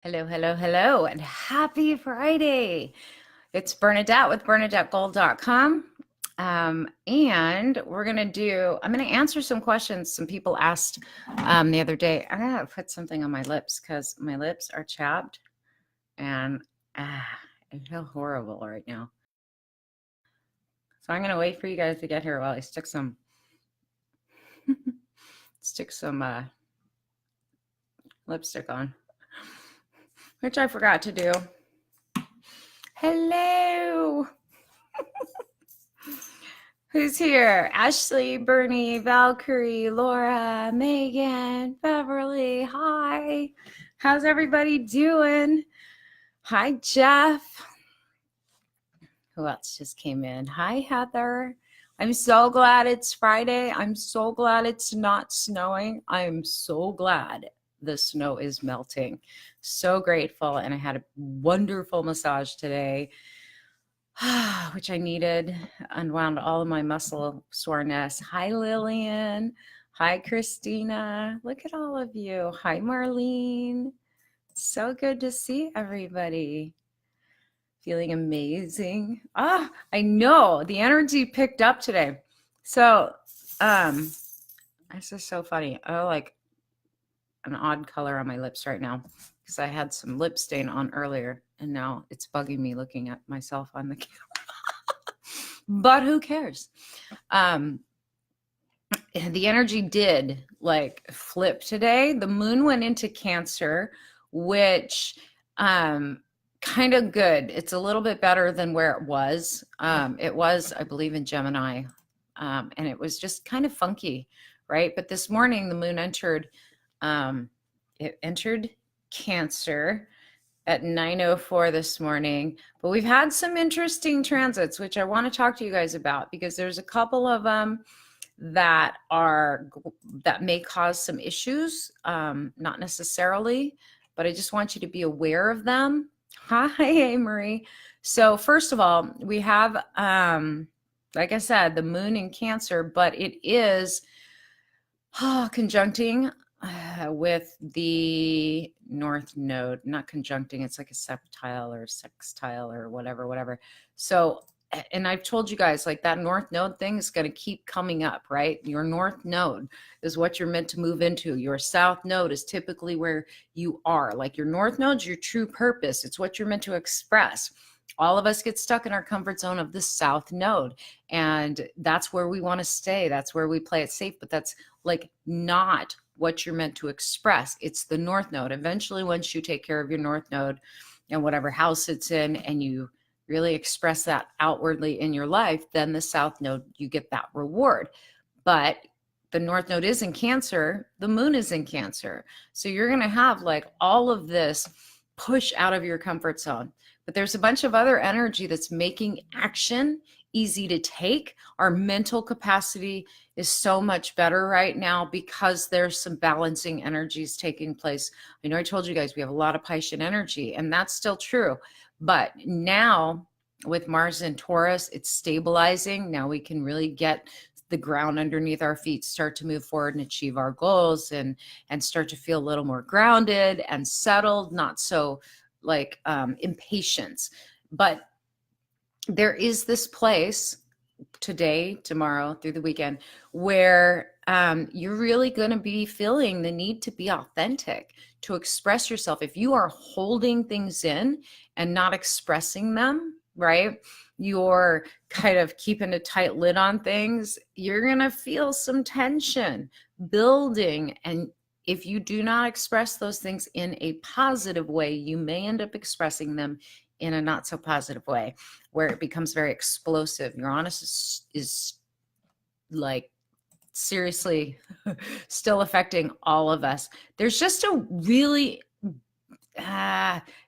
Hello, hello, hello, and happy Friday. It's Bernadette with BernadetteGold.com. And I'm going to answer some questions some people asked the other day. I got to put something on my lips because my lips are chapped and I feel horrible right now. So I'm going to wait for you guys to get here while I stick some lipstick on, which I forgot to do. Hello. Who's here? Ashley, Bernie, Valkyrie, Laura, Megan, Beverly. Hi. How's everybody doing? Hi, Jeff. Who else just came in? Hi, Heather. I'm so glad it's Friday. I'm so glad it's not snowing. I'm so glad the snow is melting. So grateful. And I had a wonderful massage today, which I needed, unwound all of my muscle soreness. Hi, Lillian. Hi, Christina. Look at all of you. Hi, Marlene. So good to see everybody. Feeling amazing. I know the energy picked up today. So, this is so funny. I like an odd color on my lips right now because I had some lip stain on earlier and now it's bugging me looking at myself on the camera. But who cares? The energy did like flip today. The moon went into Cancer, which kind of good. It's a little bit better than where it was. It was, I believe, in Gemini, and it was just kind of funky, right? But this morning the moon entered Cancer at 9:04 this morning. But we've had some interesting transits, which I want to talk to you guys about because there's a couple of them that may cause some issues, not necessarily, but I just want you to be aware of them. Hi, Marie. So first of all, we have, like I said, the moon in Cancer, but it is conjuncting with the North Node, not conjuncting. It's like a septile or sextile or whatever. So, and I've told you guys, like that North Node thing is going to keep coming up, right? Your North Node is what you're meant to move into. Your South Node is typically where you are. Like your North Node's your true purpose. It's what you're meant to express. All of us get stuck in our comfort zone of the South Node, and that's where we want to stay. That's where we play it safe, but that's like not what you're meant to express. It's the North Node. Eventually, once you take care of your North Node and whatever house it's in, and you really express that outwardly in your life, then the South Node, you get that reward. But the North Node is in Cancer, the moon is in Cancer. So you're going to have like all of this push out of your comfort zone. But there's a bunch of other energy that's making action easy to take. Our mental capacity is so much better right now because there's some balancing energies taking place. I know I told you guys we have a lot of Piscean energy, and that's still true. But now with Mars in Taurus, it's stabilizing. Now we can really get the ground underneath our feet, start to move forward and achieve our goals and start to feel a little more grounded and settled, not so like impatience. But there is this place today, tomorrow, through the weekend, where you're really going to be feeling the need to be authentic, to express yourself. If you are holding things in and not expressing them, right? You're kind of keeping a tight lid on things. You're going to feel some tension building. And if you do not express those things in a positive way, you may end up expressing them in a not so positive way where it becomes very explosive. Uranus is like seriously still affecting all of us. There's just a really,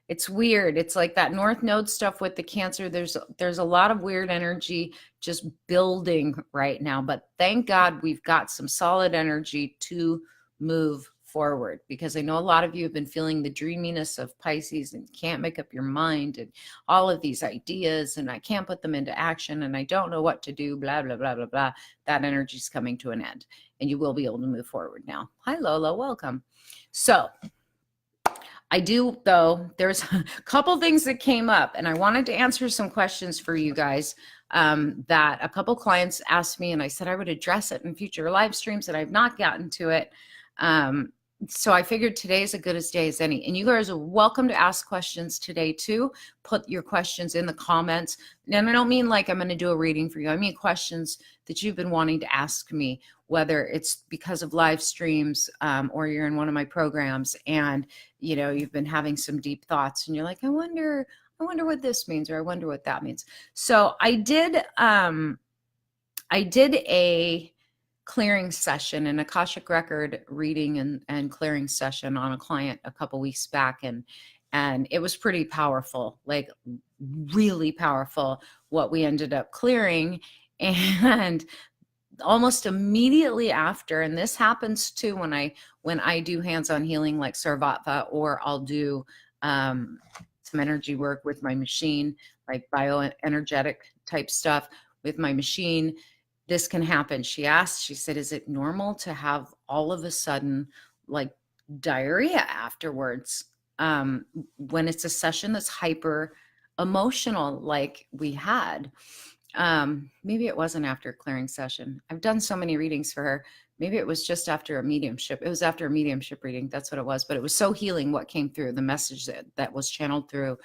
it's weird. It's like that North Node stuff with the Cancer. There's a lot of weird energy just building right now, but thank God we've got some solid energy to move forward, because I know a lot of you have been feeling the dreaminess of Pisces and can't make up your mind and all of these ideas, and I can't put them into action and I don't know what to do, blah, blah, blah, blah, blah. That energy is coming to an end and you will be able to move forward now. Hi, Lola. Welcome. So I do, though. There's a couple things that came up, and I wanted to answer some questions for you guys that a couple clients asked me, and I said I would address it in future live streams, and I've not gotten to it. So I figured today is as good a day as any. And you guys are welcome to ask questions today too. Put your questions in the comments. And I don't mean like I'm going to do a reading for you. I mean questions that you've been wanting to ask me, whether it's because of live streams or you're in one of my programs and you've been having some deep thoughts and you're like, I wonder what this means, or I wonder what that means. So I did a clearing session, an Akashic record reading and clearing session on a client a couple weeks back, and it was pretty powerful, like really powerful what we ended up clearing. And almost immediately after, and this happens too when I do hands-on healing like Sarvatva, or I'll do some energy work with my machine, like bioenergetic type stuff with my machine. This can happen. She said, is it normal to have all of a sudden like diarrhea afterwards when it's a session that's hyper emotional like we had? Maybe it wasn't after a clearing session. I've done so many readings for her. Maybe it was just after a mediumship. It was after a mediumship reading. That's what it was. But it was so healing what came through. The message that was channeled through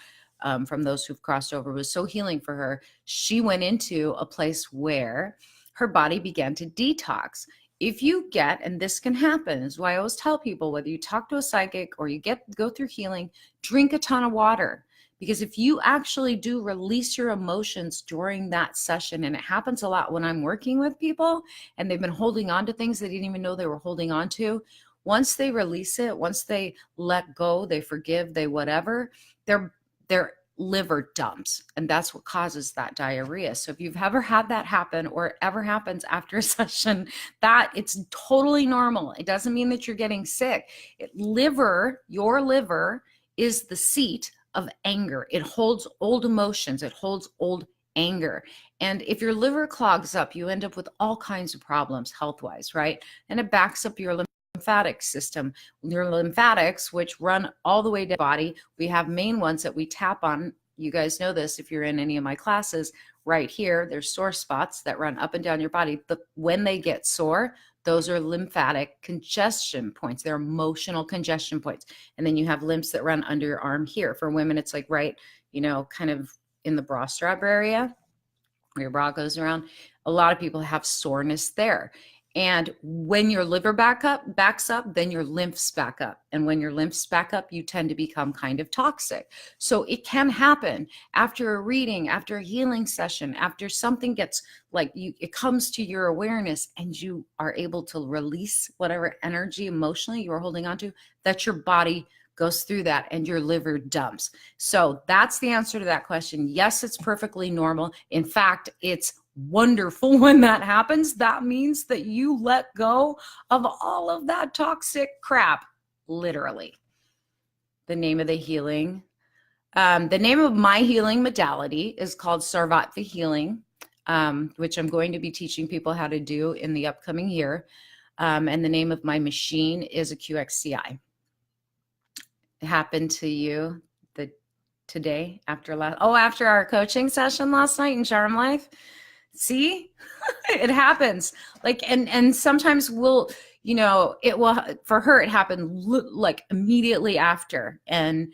from those who've crossed over was so healing for her. She went into a place where her body began to detox. If you get, and this can happen, is why I always tell people, whether you talk to a psychic or you go through healing, drink a ton of water. Because if you actually do release your emotions during that session, and it happens a lot when I'm working with people and they've been holding on to things they didn't even know they were holding on to, once they release it, once they let go, they forgive, they whatever, their liver dumps, and that's what causes that diarrhea. So if you've ever had that happen, or it ever happens after a session, that it's totally normal. It doesn't mean that you're getting sick. Your liver is the seat of anger. It holds old emotions. It holds old anger. And if your liver clogs up, you end up with all kinds of problems health-wise, right? And it backs up your lymphatic system. Your lymphatics, which run all the way to the body, we have main ones that we tap on. You guys know this if you're in any of my classes. Right here, there's sore spots that run up and down your body. But when they get sore, those are lymphatic congestion points. They're emotional congestion points. And then you have lymphs that run under your arm here. For women, it's like right, kind of in the bra strap area where your bra goes around. A lot of people have soreness there. And when your liver backs up, then your lymphs back up. And when your lymphs back up, you tend to become kind of toxic. So it can happen after a reading, after a healing session, after something gets it comes to your awareness and you are able to release whatever energy emotionally you're holding on to, that your body goes through that and your liver dumps. So that's the answer to that question. Yes, it's perfectly normal. In fact, it's wonderful when that happens. That means that you let go of all of that toxic crap, literally. The name of the healing, the name of my healing modality is called Sarvatva healing, which I'm going to be teaching people how to do in the upcoming year. And the name of my machine is a QXCI. It happened to you today after our coaching session last night in Charm Life. See, it happens. And sometimes it will, for her, it happened like immediately after. And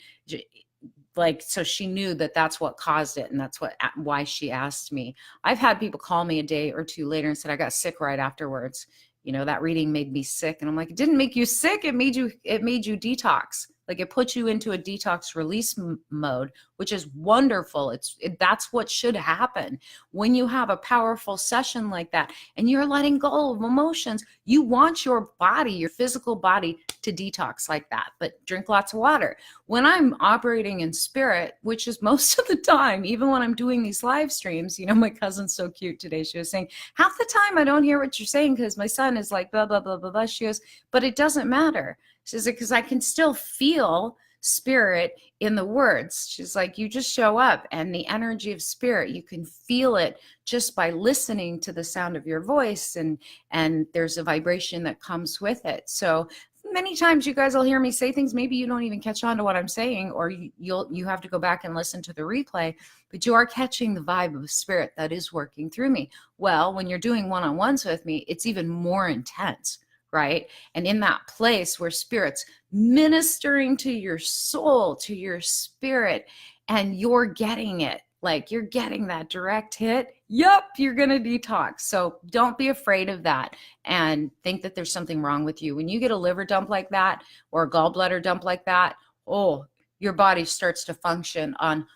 so she knew that that's what caused it. And that's why she asked me. I've had people call me a day or two later and said, I got sick right afterwards. That reading made me sick. And I'm like, it didn't make you sick. It made you detox. Like it puts you into a detox release mode, which is wonderful. That's what should happen when you have a powerful session like that and you're letting go of emotions. You want your body, your physical body, to detox like that, but drink lots of water. When I'm operating in spirit, which is most of the time, even when I'm doing these live streams, my cousin's so cute today. She was saying, half the time I don't hear what you're saying because my son is like, blah, blah, blah, blah, blah. She goes, but it doesn't matter. She says, because I can still feel spirit in the words. She's like, you just show up and the energy of spirit, you can feel it just by listening to the sound of your voice, and there's a vibration that comes with it. So Many times you guys will hear me say things, maybe you don't even catch on to what I'm saying, or you have to go back and listen to the replay, but you are catching the vibe of spirit that is working through me. Well, when you're doing one-on-ones with me, it's even more intense, right? And in that place where spirit's ministering to your soul, to your spirit, and you're getting it, like you're getting that direct hit, yep, you're going to detox. So don't be afraid of that and think that there's something wrong with you. When you get a liver dump like that or a gallbladder dump like that, oh, your body starts to function on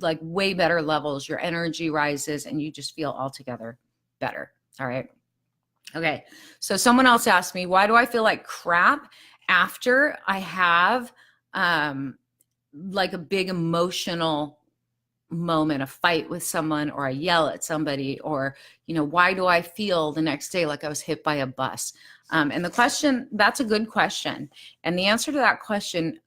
like way better levels. Your energy rises and you just feel altogether better. All right. Okay. So someone else asked me, why do I feel like crap after I have like a big emotional moment, a fight with someone, or I yell at somebody, or, why do I feel the next day like I was hit by a bus? And the question, that's a good question. And the answer to that question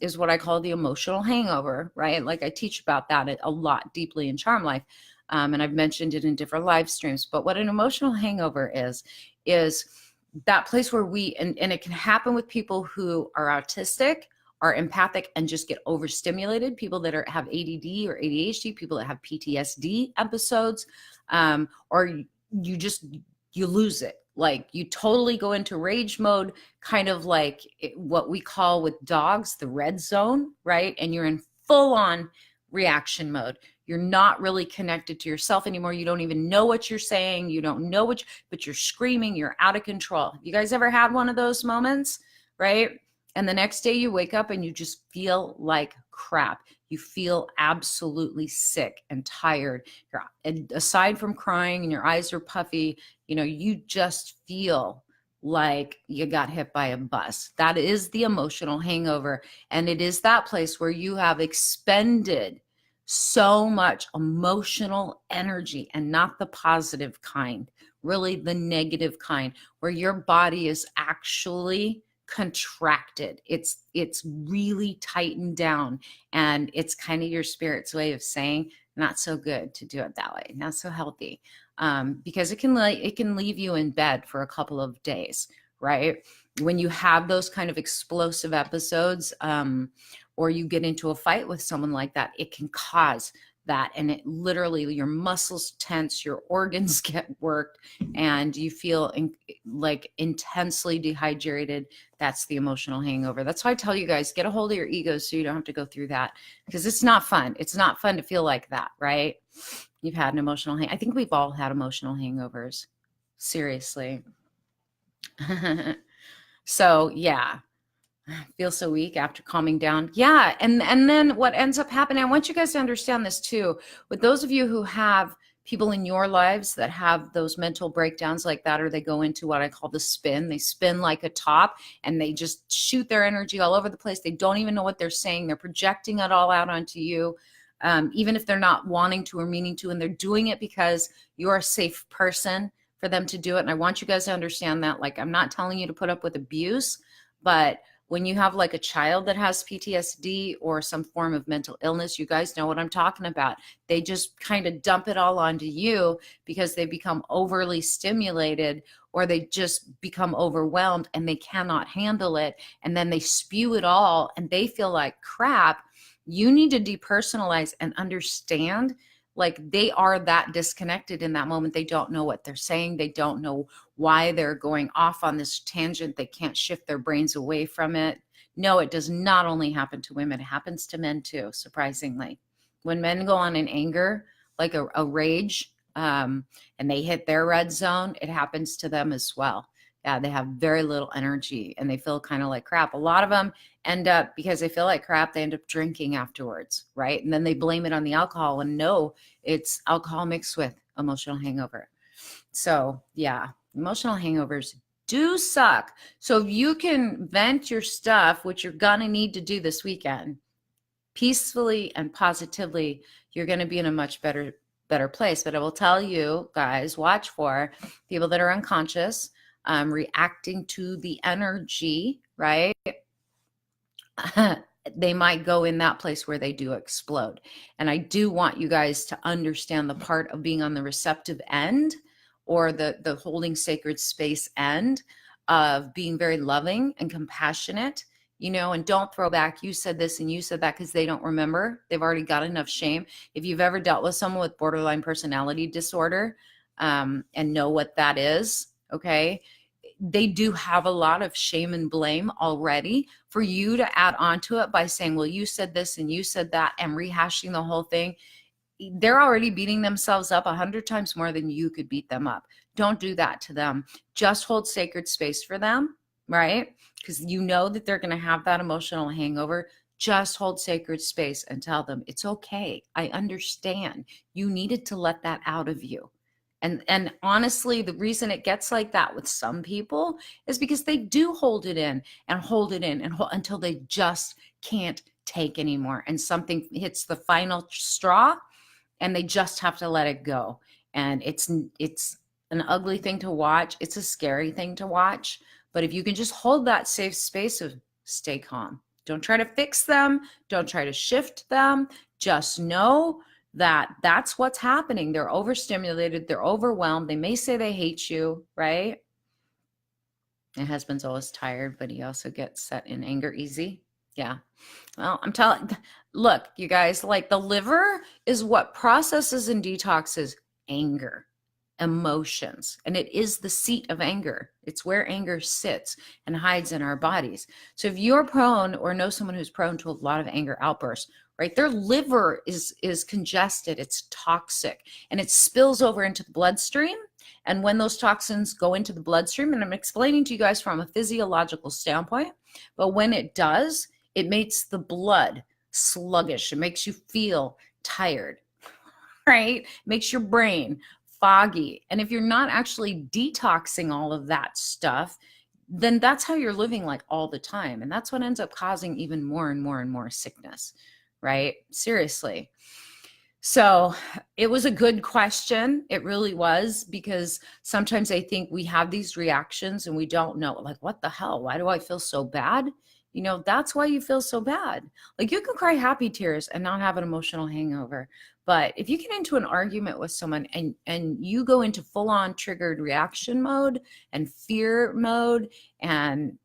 is what I call the emotional hangover, right? Like I teach about that a lot deeply in Charm Life. And I've mentioned it in different live streams, but what an emotional hangover is that place where and it can happen with people who are autistic, are empathic, and just get overstimulated, people that have ADD or ADHD, people that have PTSD episodes, or you lose it. Like you totally go into rage mode, kind of like what we call with dogs, the red zone, right? And you're in full on reaction mode. You're not really connected to yourself anymore. You don't even know what you're saying. You don't know but you're screaming, you're out of control. You guys ever had one of those moments, right? And the next day you wake up and you just feel like crap. You feel absolutely sick and tired. And aside from crying and your eyes are puffy, you just feel like you got hit by a bus. That is the emotional hangover. And it is that place where you have expended so much emotional energy, and not the positive kind, really the negative kind, where your body is actually contracted. It's really tightened down, and it's kind of your spirit's way of saying not so good to do it that way, not so healthy, because it can leave you in bed for a couple of days, right? When you have those kind of explosive episodes, or you get into a fight with someone like that, it can cause that. And it literally, your muscles tense, your organs get worked, and you feel like intensely dehydrated. That's the emotional hangover. That's why I tell you guys, get a hold of your egos so you don't have to go through that, because it's not fun. It's not fun to feel like that, right? You've had an emotional I think we've all had emotional hangovers. Seriously. So yeah. Feel so weak after calming down. Yeah. And then what ends up happening, I want you guys to understand this too. With those of you who have people in your lives that have those mental breakdowns like that, or they go into what I call the spin, they spin like a top and they just shoot their energy all over the place. They don't even know what they're saying. They're projecting it all out onto you. Even if they're not wanting to or meaning to, and they're doing it because you're a safe person for them to do it. And I want you guys to understand that, like, I'm not telling you to put up with abuse, but when you have like a child that has PTSD or some form of mental illness, you guys know what I'm talking about. They just kind of dump it all onto you because they become overly stimulated, or they just become overwhelmed and they cannot handle it. And then they spew it all and they feel like crap. You need to depersonalize and understand, like, they are that disconnected in that moment. They don't know what they're saying. They don't know why they're going off on this tangent. They can't shift their brains away from it. No, it does not only happen to women. It happens to men too, surprisingly. When men go on in anger, like a rage, and they hit their red zone, it happens to them as well. Yeah, they have very little energy and they feel kind of like crap. A lot of them end up, because they feel like crap, they end up drinking afterwards, right? And then they blame it on the alcohol, and no, it's alcohol mixed with emotional hangover. So yeah, emotional hangovers do suck. So if you can vent your stuff, which you're gonna need to do this weekend, peacefully and positively, you're gonna be in a much better place. But I will tell you guys, watch for people that are unconscious, reacting to the energy, right? They might go in that place where they do explode. And I do want you guys to understand the part of being on the receptive end, or the holding sacred space end. of being very loving and compassionate, and don't throw back, you said this and you said that, because they don't remember. They've already got enough shame. If you've ever dealt with someone with borderline personality disorder, and know what that is, okay, they do have a lot of shame and blame already. For you to add on to it by saying, well, you said this and you said that, and rehashing the whole thing, they're already beating themselves up 100 times more than you could beat them up. Don't do that to them. Just hold sacred space for them, right? Because you know that they're going to have that emotional hangover. Just hold sacred space and tell them, it's okay. I understand. You needed to let that out of you. And honestly, the reason it gets like that with some people is because they do hold it in and hold it in and until they just can't take anymore. And something hits the final straw and they just have to let it go. And it's an ugly thing to watch. It's a scary thing to watch. But if you can just hold that safe space of stay calm. Don't try to fix them. Don't try to shift them. Just know that that's what's happening. They're overstimulated. They're overwhelmed. They may say they hate you, right? My husband's always tired, but he also gets set in anger easy. Yeah. Well, look, you guys, like the liver is what processes and detoxes anger, emotions, and it is the seat of anger. It's where anger sits and hides in our bodies. So if you're prone or know someone who's prone to a lot of anger outbursts, right, their liver is congested, it's toxic, and it spills over into the bloodstream. And when those toxins go into the bloodstream, and I'm explaining to you guys from a physiological standpoint, but when it does, it makes the blood sluggish. It makes you feel tired, right? It makes your brain foggy. And if you're not actually detoxing all of that stuff, then that's how you're living like all the time. And that's what ends up causing even more and more and more sickness, right? Seriously. So it was a good question. It really was, because sometimes I think we have these reactions and we don't know, like, what the hell? Why do I feel so bad? That's why you feel so bad. Like, you can cry happy tears and not have an emotional hangover. But if you get into an argument with someone and you go into full-on triggered reaction mode and fear mode and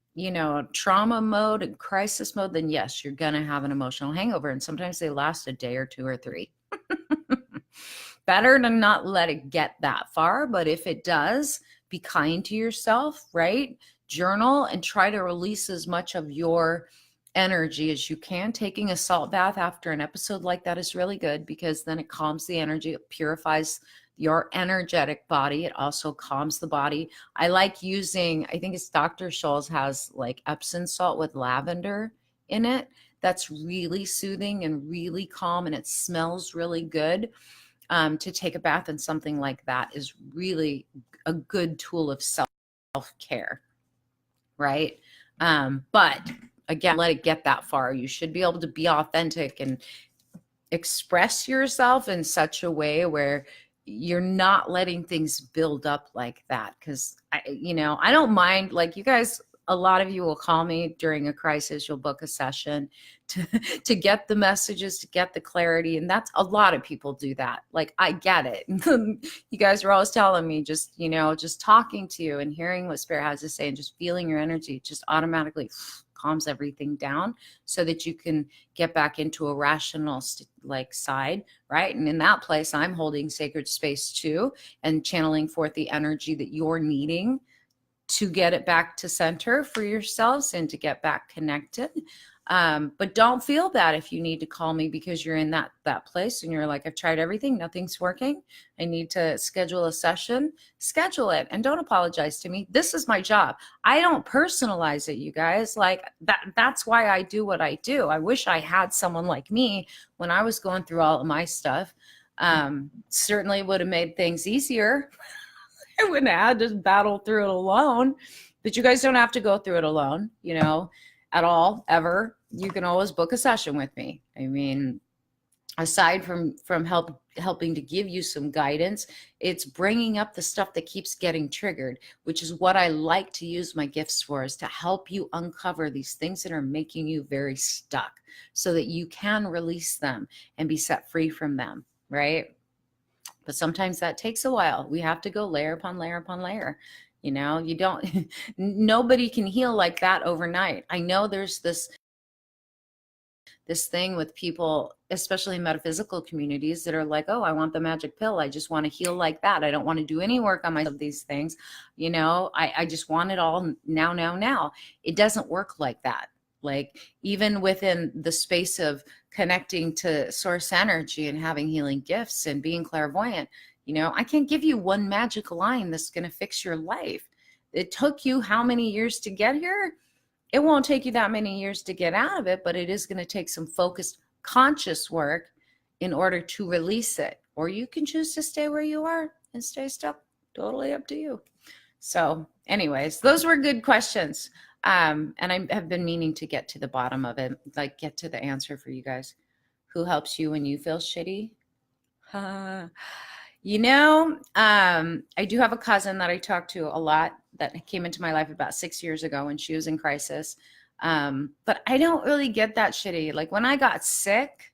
trauma mode and crisis mode, then yes, you're going to have an emotional hangover. And sometimes they last a day or two or three. Better to not let it get that far. But if it does, be kind to yourself, right? Journal and try to release as much of your energy as you can. Taking a salt bath after an episode like that is really good, because then it calms the energy, it purifies your energetic body. It also calms the body. I like using, I think it's Dr. Scholl's has like Epsom salt with lavender in it. That's really soothing and really calm, and it smells really good. To take a bath and something like that is really a good tool of self-care, right? But again, let it get that far. You should be able to be authentic and express yourself in such a way where you're not letting things build up like that. Because I don't mind, like, you guys, a lot of you will call me during a crisis. You'll book a session to get the messages, to get the clarity. And that's, a lot of people do that. Like, I get it. You guys are always telling me, just talking to you and hearing what Spirit has to say and just feeling your energy just automatically calms everything down, so that you can get back into a rational side, right? And in that place, I'm holding sacred space too and channeling forth the energy that you're needing to get it back to center for yourselves and to get back connected. But don't feel bad if you need to call me because you're in that place and you're like, I've tried everything, nothing's working. I need to schedule a session. Schedule it and don't apologize to me. This is my job. I don't personalize it, you guys. Like that's why I do what I do. I wish I had someone like me when I was going through all of my stuff. Certainly would have made things easier. I wouldn't have had to battle through it alone, but you guys don't have to go through it alone, at all, ever. You can always book a session with me. I mean, aside from helping to give you some guidance, it's bringing up the stuff that keeps getting triggered, which is what I like to use my gifts for, is to help you uncover these things that are making you very stuck so that you can release them and be set free from them, right? But sometimes that takes a while. We have to go layer upon layer upon layer, You know, you don't, nobody can heal like that overnight. I know there's this thing with people, especially in metaphysical communities, that are like, oh, I want the magic pill. I just want to heal like that. I don't want to do any work on myself, these things. You know, I just want it all now, now, now. It doesn't work like that. Like, even within the space of connecting to source energy and having healing gifts and being clairvoyant, you know, I can't give you one magic line that's going to fix your life. It took you how many years to get here? It won't take you that many years to get out of it, but it is going to take some focused, conscious work in order to release it. Or you can choose to stay where you are and stay stuck. Totally up to you. So anyways, those were good questions. And I have been meaning to get to the bottom of it, like get to the answer for you guys. Who helps you when you feel shitty? You know, I do have a cousin that I talk to a lot that came into my life about 6 years ago when she was in crisis. But I don't really get that shitty. Like, when I got sick,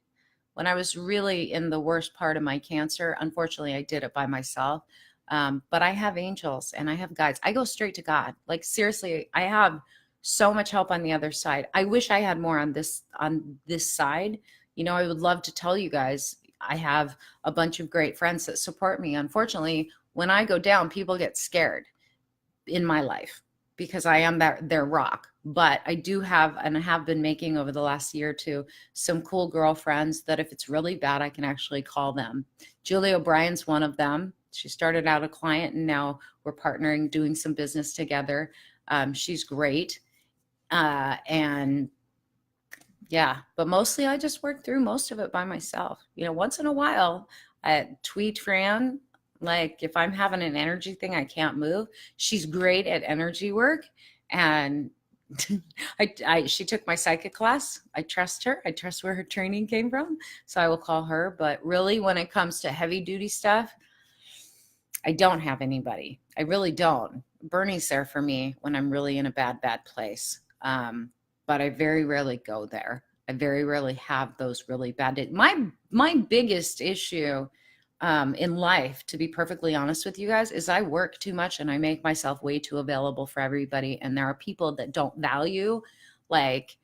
when I was really in the worst part of my cancer, unfortunately, I did it by myself. But I have angels and I have guides. I go straight to God. Like, seriously, I have so much help on the other side. I wish I had more on this side. You know, I would love to tell you guys I have a bunch of great friends that support me. Unfortunately, when I go down, people get scared in my life because I am their rock. But I do have, and I have been making over the last year or two, some cool girlfriends that if it's really bad, I can actually call them. Julie O'Brien's one of them. She started out a client and now we're partnering, doing some business together. She's great. And yeah, but mostly I just work through most of it by myself. You know, once in a while, I tweet Fran, like if I'm having an energy thing, I can't move. She's great at energy work. And she took my psychic class. I trust her. I trust where her training came from. So I will call her. But really, when it comes to heavy duty stuff, I don't have anybody. I really don't. Bernie's there for me when I'm really in a bad place. But I very rarely go there. I very rarely have those really bad days. My biggest issue in life, to be perfectly honest with you guys, is I work too much and I make myself way too available for everybody. And there are people that don't value like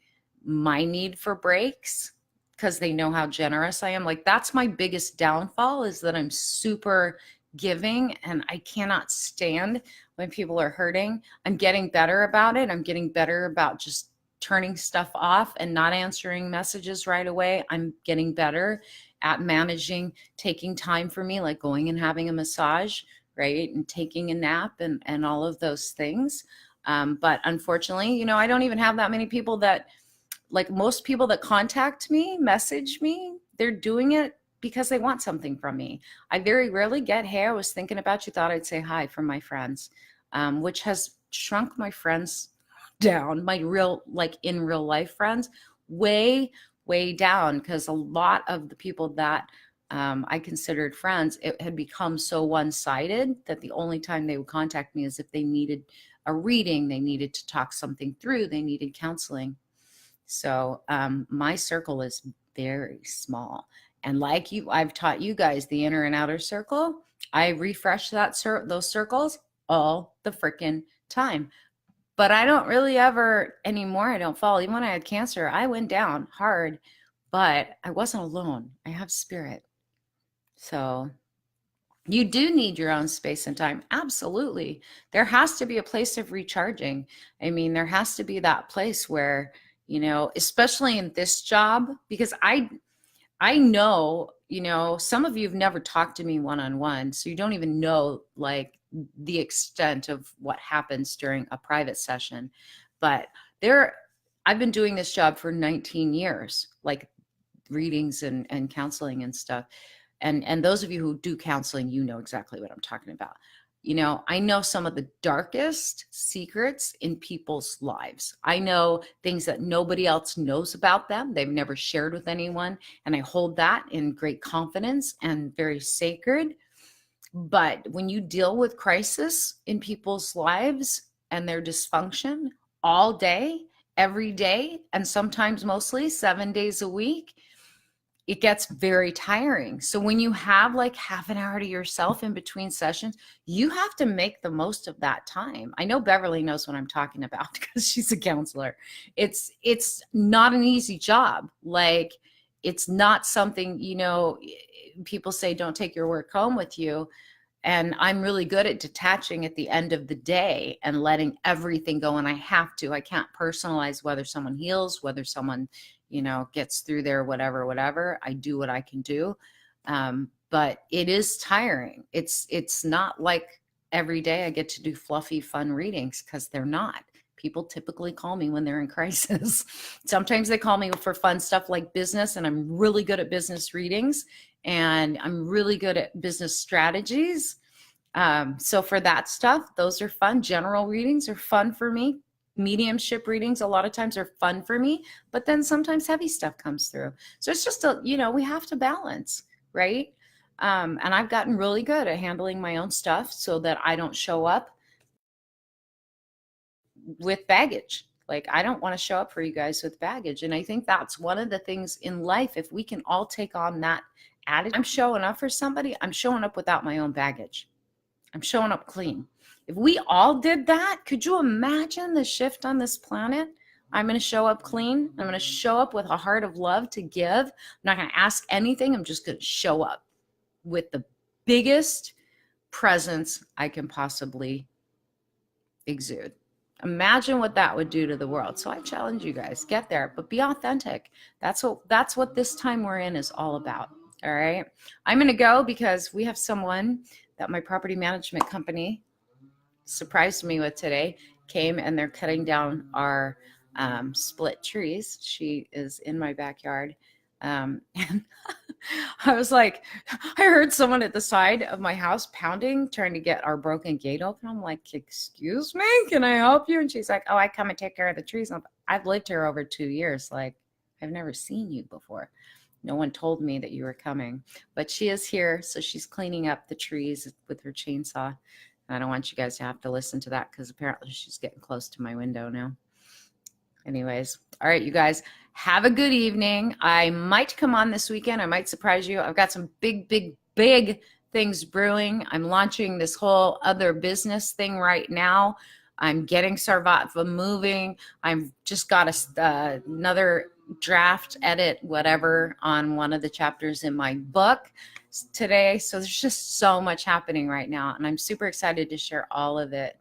my need for breaks because they know how generous I am. Like, that's my biggest downfall, is that I'm super giving and I cannot stand when people are hurting. I'm getting better about it. I'm getting better about just turning stuff off and not answering messages right away. I'm getting better at managing, taking time for me, like going and having a massage, right? And taking a nap and all of those things. But unfortunately, you know, I don't even have that many people that, like, most people that contact me, message me, they're doing it because they want something from me. I very rarely get, hey, I was thinking about you, thought I'd say hi, from my friends, which has shrunk my friends down, my real, like in real life friends, way down, because a lot of the people that I considered friends, it had become so one-sided that the only time they would contact me is if they needed a reading, they needed to talk something through, they needed counseling. So my circle is very small. And like you, I've taught you guys the inner and outer circle. I refresh those circles all the freaking time. But I don't really ever anymore. I don't fall. Even when I had cancer, I went down hard, but I wasn't alone. I have spirit. So you do need your own space and time. Absolutely. There has to be a place of recharging. I mean, there has to be that place where, you know, especially in this job, because I know, you know, some of you have never talked to me one-on-one, so you don't even know like the extent of what happens during a private session. But I've been doing this job for 19 years, like readings and counseling and stuff. And those of you who do counseling, you know exactly what I'm talking about. You know, I know some of the darkest secrets in people's lives. I know things that nobody else knows about them. They've never shared with anyone. And I hold that in great confidence and very sacred. But when you deal with crisis in people's lives and their dysfunction all day, every day, and sometimes mostly 7 days a week, it gets very tiring. So when you have like half an hour to yourself in between sessions, you have to make the most of that time. I know Beverly knows what I'm talking about because she's a counselor. It's not an easy job. Like, it's not something, people say don't take your work home with you. And I'm really good at detaching at the end of the day and letting everything go. And I have to. I can't personalize whether someone heals, whether someone, gets through there, whatever. I do what I can do. But it is tiring. It's not like every day I get to do fluffy, fun readings, because they're not. People typically call me when they're in crisis. Sometimes they call me for fun stuff like business, and I'm really good at business readings, and I'm really good at business strategies. So for that stuff, those are fun. General readings are fun for me. Mediumship readings a lot of times are fun for me, but then sometimes heavy stuff comes through. So it's just we have to balance, right? And I've gotten really good at handling my own stuff so that I don't show up with baggage. Like, I don't want to show up for you guys with baggage. And I think that's one of the things in life. If we can all take on that attitude, I'm showing up for somebody, I'm showing up without my own baggage. I'm showing up clean. If we all did that, could you imagine the shift on this planet? I'm going to show up clean. I'm going to show up with a heart of love to give. I'm not going to ask anything. I'm just going to show up with the biggest presence I can possibly exude. Imagine what that would do to the world. So I challenge you guys, get there, but be authentic. That's what this time we're in is all about. All right. I'm going to go because we have someone that my property management company surprised me with today. Came and they're cutting down our split trees. She is in my backyard. And I was like, I heard someone at the side of my house pounding, trying to get our broken gate open. I'm like, excuse me, can I help you? And she's like, oh, I come and take care of the trees. I've lived here over 2 years. Like, I've never seen you before. No one told me that you were coming, but she is here. So she's cleaning up the trees with her chainsaw. And I don't want you guys to have to listen to that because apparently she's getting close to my window now. Anyways, all right, you guys, have a good evening. I might come on this weekend. I might surprise you. I've got some big things brewing. I'm launching this whole other business thing right now. I'm getting Sarvatva moving. I've just got another draft edit, whatever, on one of the chapters in my book today. So there's just so much happening right now. And I'm super excited to share all of it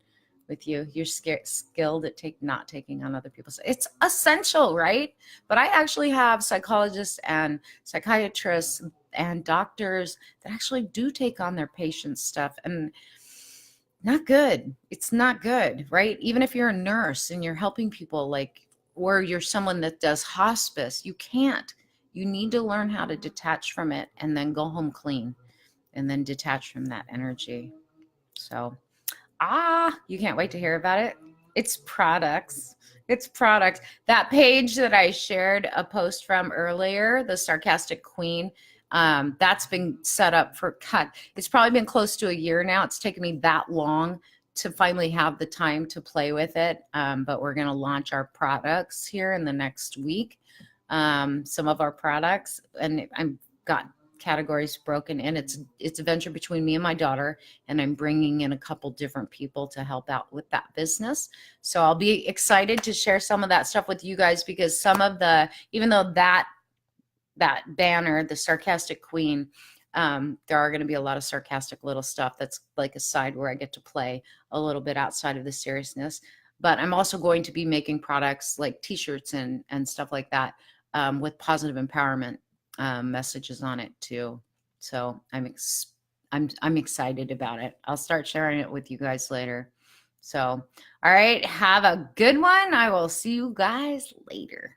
with you. You're skilled at not taking on other people's. It's essential, right? But I actually have psychologists and psychiatrists and doctors that actually do take on their patients' stuff, and not good. It's not good, right? Even if you're a nurse and you're helping people, like, or you're someone that does hospice, you can't. You need to learn how to detach from it and then go home clean and then detach from that energy. So, you can't wait to hear about it. It's products. That page that I shared a post from earlier, the Sarcastic Queen, that's been set up for cut. It's probably been close to a year now. It's taken me that long to finally have the time to play with it. But we're going to launch our products here in the next week. Some of our products, and I've got categories broken in. It's a venture between me and my daughter, and I'm bringing in a couple different people to help out with that business. So I'll be excited to share some of that stuff with you guys, because some of even though that banner, the Sarcastic Queen, there are going to be a lot of sarcastic little stuff that's like a side where I get to play a little bit outside of the seriousness. But I'm also going to be making products like t-shirts and stuff like that, with positive empowerment messages on it too. So I'm excited about it. I'll start sharing it with you guys later. So, all right, have a good one. I will see you guys later.